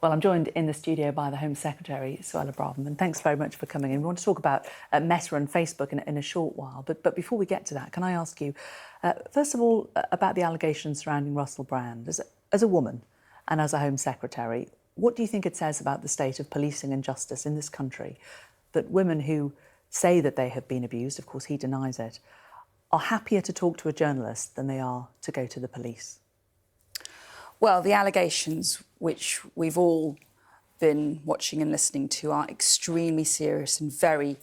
Well, I'm joined in the studio by the Home Secretary, Suella Braverman. Thanks very much for coming in. We want to talk about Meta and Facebook in a short while. But before we get to that, can I ask you, first of all, about the allegations surrounding Russell Brand? As a woman and as a Home Secretary, what do you think it says about the state of policing and justice in this country that women who say that they have been abused, of course he denies it, are happier to talk to a journalist than they are to go to the police? Well, the allegations, which we've all been watching and listening to, are extremely serious and very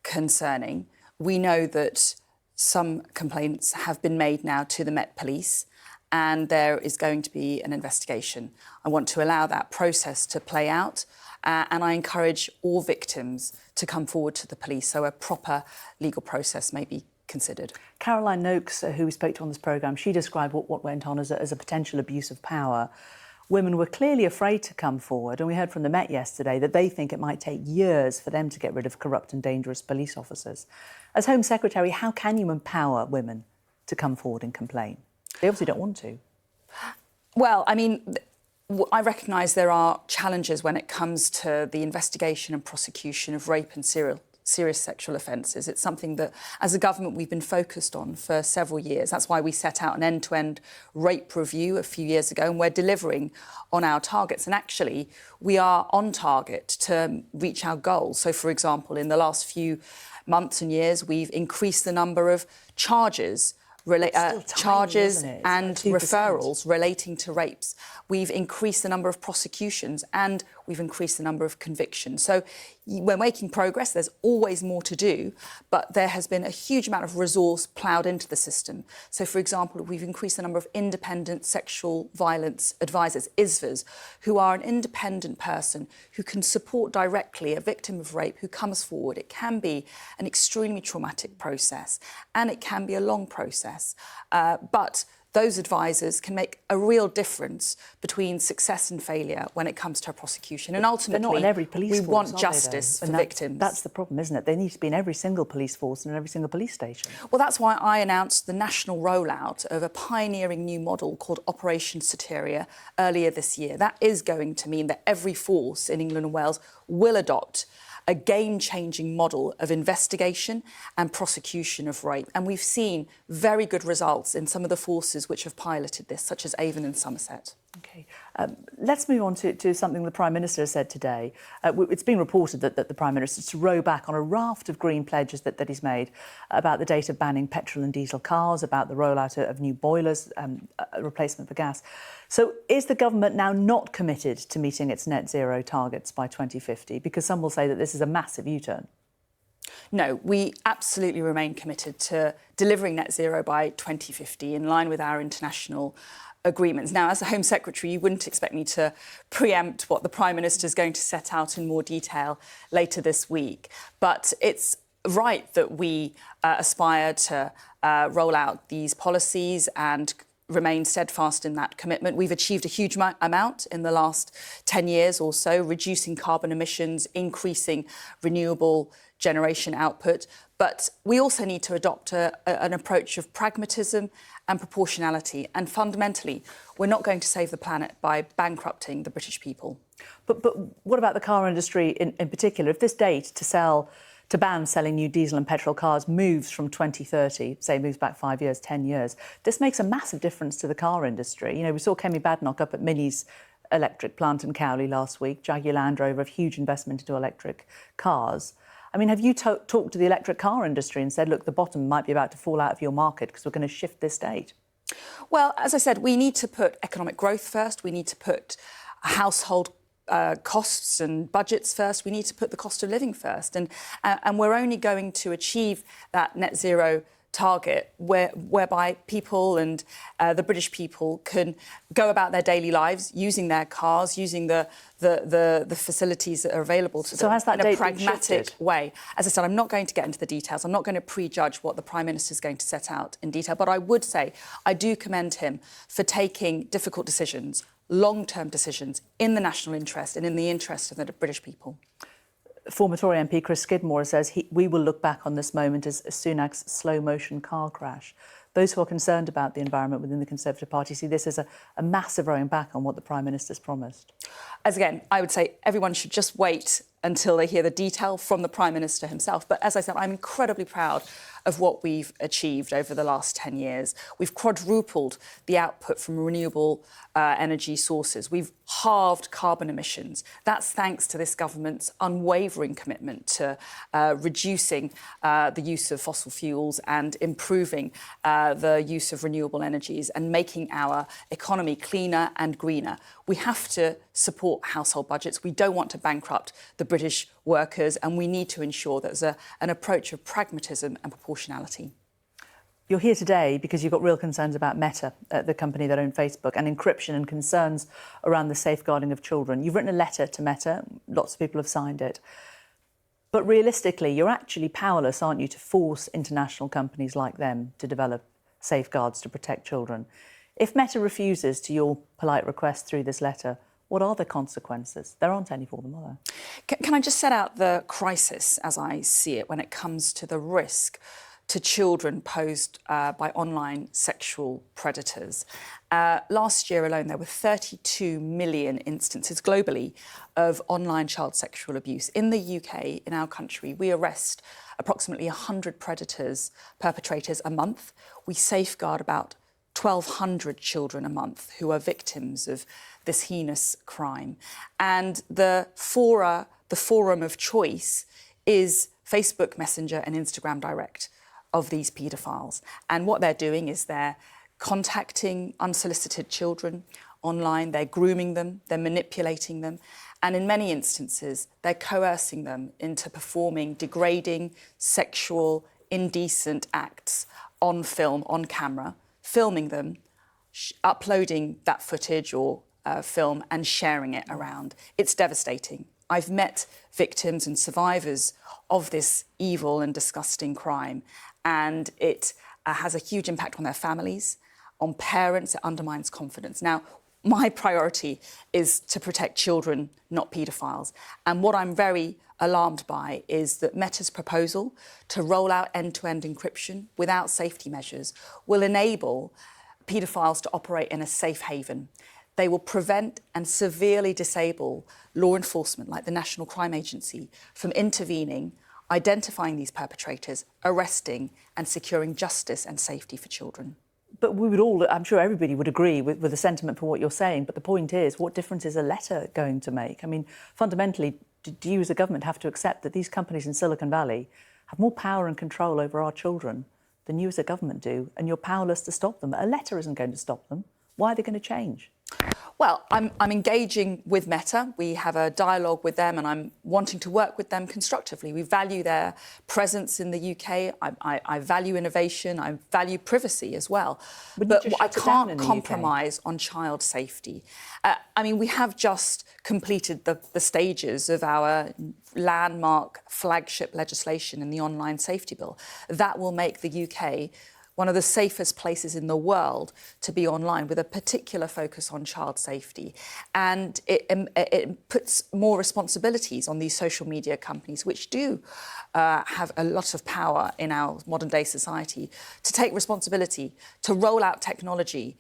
concerning. We know that some complaints have been made now to the Met Police, and there is going to be an investigation. I want to allow that process to play out, and I encourage all victims to come forward to the police, so a proper legal process may be considered. Caroline Noakes, who we spoke to on this programme, she described what went on as a potential abuse of power. Women were clearly afraid to come forward, and we heard from the Met yesterday that they think it might take years for them to get rid of corrupt and dangerous police officers. As Home Secretary, how can you empower women to come forward and complain? They obviously don't want to. Well, I mean, I recognise there are challenges when it comes to the investigation and prosecution of rape and serious sexual offences. It's something that, as a government, we've been focused on for several years. That's why we set out an end-to-end rape review a few years ago, and we're delivering on our targets. And actually, we are on target to reach our goals. So, for example, in the last few months and years, we've increased the number of charges charges and referrals relating to rapes. We've increased the number of prosecutions and we've increased the number of convictions. So we're making progress. There's always more to do, but there has been a huge amount of resource ploughed into the system. So, for example, we've increased the number of independent sexual violence advisors, ISVAs, who are an independent person who can support directly a victim of rape who comes forward. It can be an extremely traumatic process and it can be a long process. But those advisors can make a real difference between success and failure when it comes to a prosecution. And ultimately, not in every police we force, want justice for victims. That's the problem, isn't it? They need to be in every single police force and in every single police station. Well, that's why I announced the national rollout of a pioneering new model called Operation Soteria earlier this year. That is going to mean that every force in England and Wales will adopt a game-changing model of investigation and prosecution of rape. And we've seen very good results in some of the forces which have piloted this, such as Avon and Somerset. OK. Let's move on to something the Prime Minister has said today. It's been reported that the Prime Minister is to row back on a raft of green pledges that he's made about the date of banning petrol and diesel cars, about the rollout of new boilers, replacement for gas. So is the government now not committed to meeting its net zero targets by 2050? Because some will say that this is a massive U-turn. No, we absolutely remain committed to delivering net zero by 2050 in line with our international agreements. Now, as the Home Secretary, you wouldn't expect me to preempt what the Prime Minister is going to set out in more detail later this week. But it's right that we aspire to roll out these policies and remain steadfast in that commitment. We've achieved a huge amount in the last 10 years or so, reducing carbon emissions, increasing renewable generation output. But we also need to adopt an approach of pragmatism and proportionality. And fundamentally, we're not going to save the planet by bankrupting the British people. But what about the car industry in particular? If this date to ban selling new diesel and petrol cars moves from 2030, say moves back 5 years, 10 years, this makes a massive difference to the car industry. You know, we saw Kemi Badenoch up at Mini's electric plant in Cowley last week. Jaguar Land Rover, a huge investment into electric cars. I mean, have you talked to the electric car industry and said, look, the bottom might be about to fall out of your market because we're going to shift this date? Well, as I said, we need to put economic growth first. We need to put household costs and budgets first. We need to put the cost of living first. And we're only going to achieve that net zero target whereby people and the British people can go about their daily lives using their cars, using the facilities that are available to them in a pragmatic way. As I said, I'm not going to get into the details. I'm not going to prejudge what the Prime Minister is going to set out in detail. But I would say I do commend him for taking difficult decisions, long-term decisions in the national interest and in the interest of the British people. Former Tory MP Chris Skidmore says we will look back on this moment as Sunak's slow-motion car crash. those who are concerned about the environment within the Conservative Party see this as a massive rowing back on what the Prime Minister's promised. As again, I would say everyone should just wait until they hear the detail from the Prime Minister himself. But as I said, I'm incredibly proud of what we've achieved over the last 10 years. We've quadrupled the output from renewable energy sources. We've halved carbon emissions. That's thanks to this government's unwavering commitment to reducing the use of fossil fuels and improving the use of renewable energies and making our economy cleaner and greener. We have to support household budgets. We don't want to bankrupt the British workers, and we need to ensure there's an approach of pragmatism and proportionality. You're here today because you've got real concerns about Meta, the company that owns Facebook, and encryption and concerns around the safeguarding of children. You've written a letter to Meta. Lots of people have signed it. But realistically, you're actually powerless, aren't you, to force international companies like them to develop safeguards to protect children. If Meta refuses to your polite request through this letter, what are the consequences? There aren't any for them, are there? Can I just set out the crisis as I see it when it comes to the risk to children posed by online sexual predators? Last year alone, there were 32 million instances globally of online child sexual abuse. In the UK, in our country, we arrest approximately 100 perpetrators a month. We safeguard about 1,200 children a month who are victims of this heinous crime. And the forum of choice is Facebook Messenger and Instagram Direct of these paedophiles. And what they're doing is they're contacting unsolicited children online, they're grooming them, they're manipulating them, and in many instances, they're coercing them into performing degrading, sexual, indecent acts on film, on camera, filming them, uploading that footage or film and sharing it around. It's devastating. I've met victims and survivors of this evil and disgusting crime, and it has a huge impact on their families, on parents. It undermines confidence. Now, my priority is to protect children, not paedophiles. And what I'm very alarmed by is that Meta's proposal to roll out end-to-end encryption without safety measures will enable paedophiles to operate in a safe haven. They will prevent and severely disable law enforcement, like the National Crime Agency, from intervening, identifying these perpetrators, arresting and securing justice and safety for children. But we would all, I'm sure everybody would agree with the sentiment for what you're saying, but the point is, what difference is a letter going to make? I mean, fundamentally, do you as a government have to accept that these companies in Silicon Valley have more power and control over our children than you as a government do, and you're powerless to stop them? A letter isn't going to stop them. Why are they going to change? Well, I'm engaging with Meta. We have a dialogue with them, and I'm wanting to work with them constructively. We value their presence in the UK. I value innovation. I value privacy as well. But I can't compromise on child safety. I mean, we have just completed the stages of our landmark flagship legislation in the Online Safety Bill. That will make the UK one of the safest places in the world to be online, with a particular focus on child safety. And it puts more responsibilities on these social media companies, which do have a lot of power in our modern day society, to take responsibility, to roll out technology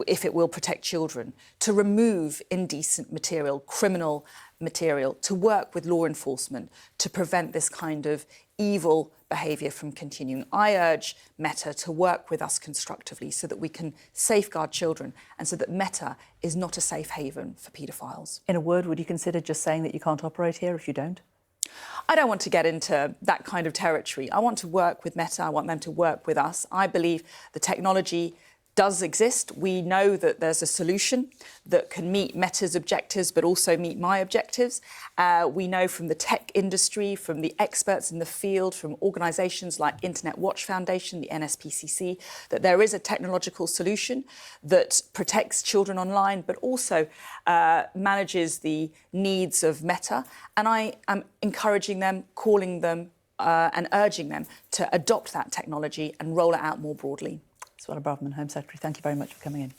if it will protect children, to remove indecent material, criminal material, to work with law enforcement to prevent this kind of evil behaviour from continuing. I urge Meta to work with us constructively so that we can safeguard children and so that Meta is not a safe haven for paedophiles. In a word, would you consider just saying that you can't operate here if you don't? I don't want to get into that kind of territory. I want to work with Meta. I want them to work with us. I believe the technology does exist. We know that there's a solution that can meet Meta's objectives but also meet my objectives. We know from the tech industry, from the experts in the field, from organisations like Internet Watch Foundation, the NSPCC, that there is a technological solution that protects children online but also manages the needs of Meta. And I am encouraging them, calling them and urging them to adopt that technology and roll it out more broadly. Suella Braverman, Home Secretary, thank you very much for coming in.